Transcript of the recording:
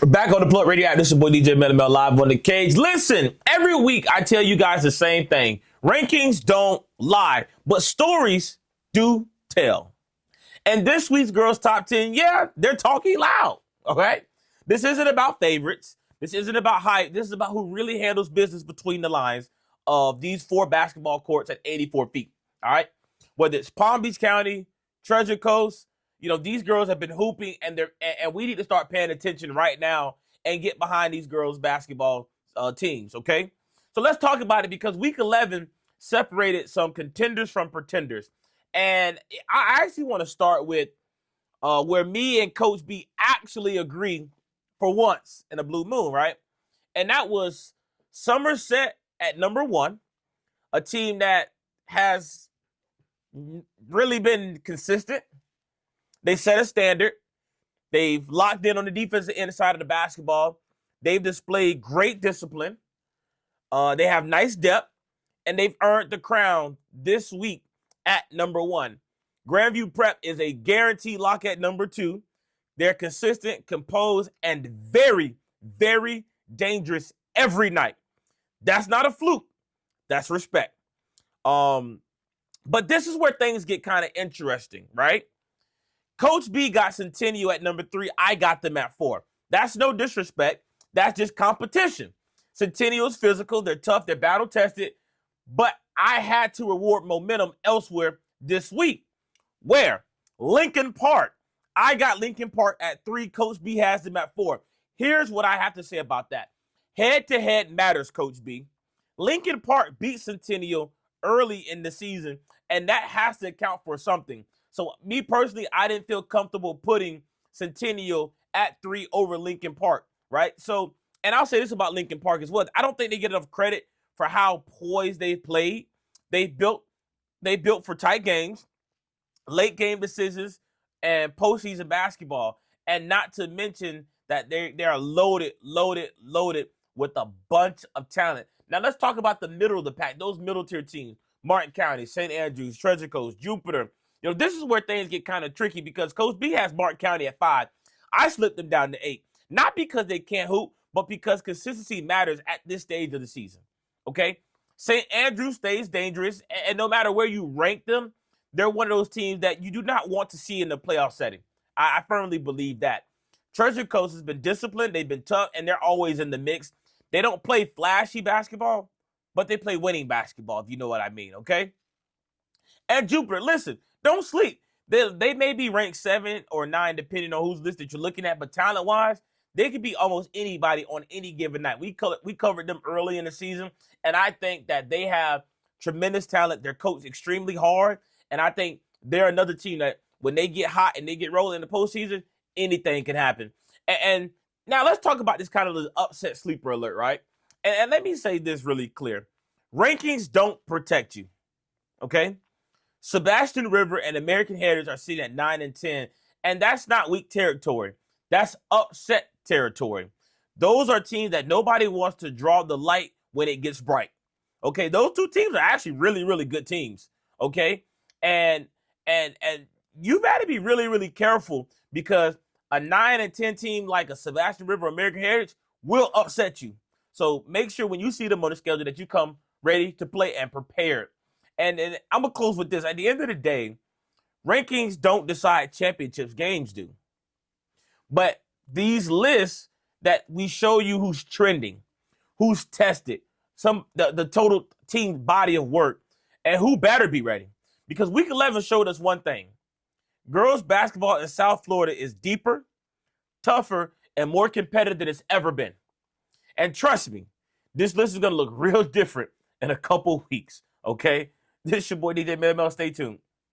Back on the Plug Radio App, this is your boy DJ Metamel live on the cage. Listen, every week I tell you guys the same thing. Rankings don't lie, but stories do tell. And this week's Girls Top 10, yeah, they're talking loud, okay? This isn't about favorites. This isn't about hype. This is about who really handles business between the lines of these 4 basketball courts at 84 feet, all right? Whether it's Palm Beach County, Treasure Coast, these girls have been hooping, and we need to start paying attention right now and get behind these girls' basketball teams, okay? So let's talk about it because Week 11 separated some contenders from pretenders. And I actually want to start with where me and Coach B actually agree for once in a blue moon, right? And that was Somerset at number 1, a team that has really been consistent. They set a standard. They've locked in on the defensive end side of the basketball. They've displayed great discipline. They have nice depth, and they've earned the crown this week at number 1. Grandview Prep is a guaranteed lock at number 2. They're consistent, composed, and very, very dangerous every night. That's not a fluke. That's respect. But this is where things get kind of interesting, right? Coach B got Centennial at number 3. I got them at 4. That's no disrespect. That's just competition. Centennial's physical. They're tough. They're battle-tested. But I had to reward momentum elsewhere this week. Where? Lincoln Park. I got Lincoln Park at 3. Coach B has them at 4. Here's what I have to say about that. Head-to-head matters, Coach B. Lincoln Park beat Centennial early in the season, and that has to account for something. So me personally, I didn't feel comfortable putting Centennial at 3 over Lincoln Park, right? So, and I'll say this about Lincoln Park as well. I don't think they get enough credit for how poised they've played. They built for tight games, late game decisions, and postseason basketball. And not to mention that they are loaded with a bunch of talent. Now let's talk about the middle of the pack, those middle tier teams. Martin County, St. Andrews, Treasure Coast, Jupiter. This is where things get kind of tricky because Coach B has Martin County at 5. I slipped them down to 8. Not because they can't hoop, but because consistency matters at this stage of the season. Okay? St. Andrews stays dangerous, and no matter where you rank them, they're one of those teams that you do not want to see in the playoff setting. I firmly believe that. Treasure Coast has been disciplined, they've been tough, and they're always in the mix. They don't play flashy basketball, but they play winning basketball, if you know what I mean, okay? And Jupiter, listen, don't sleep. They may be ranked 7 or 9, depending on whose list that you're looking at, but talent-wise, they could be almost anybody on any given night. We covered them early in the season, and I think that they have tremendous talent. They're coached extremely hard, and I think they're another team that when they get hot and they get rolling in the postseason, anything can happen. And now let's talk about this kind of upset sleeper alert, right? And let me say this really clear. Rankings don't protect you, okay? Sebastian River and American Heritage are sitting at 9 and 10, and that's not weak territory. That's upset territory. Those are teams that nobody wants to draw the light when it gets bright. Okay, those 2 teams are actually really, really good teams. Okay, and you got to be really, really careful because a 9 and 10 team like a Sebastian River American Heritage will upset you. So make sure when you see them on the schedule that you come ready to play and prepared. And I'm going to close with this. At the end of the day, rankings don't decide championships. Games do. But these lists that we show you who's trending, who's tested, the total team body of work, and who better be ready. Because Week 11 showed us one thing. Girls basketball in South Florida is deeper, tougher, and more competitive than it's ever been. And trust me, this list is going to look real different in a couple weeks, okay? This is your boy DJ Metamel. Stay tuned.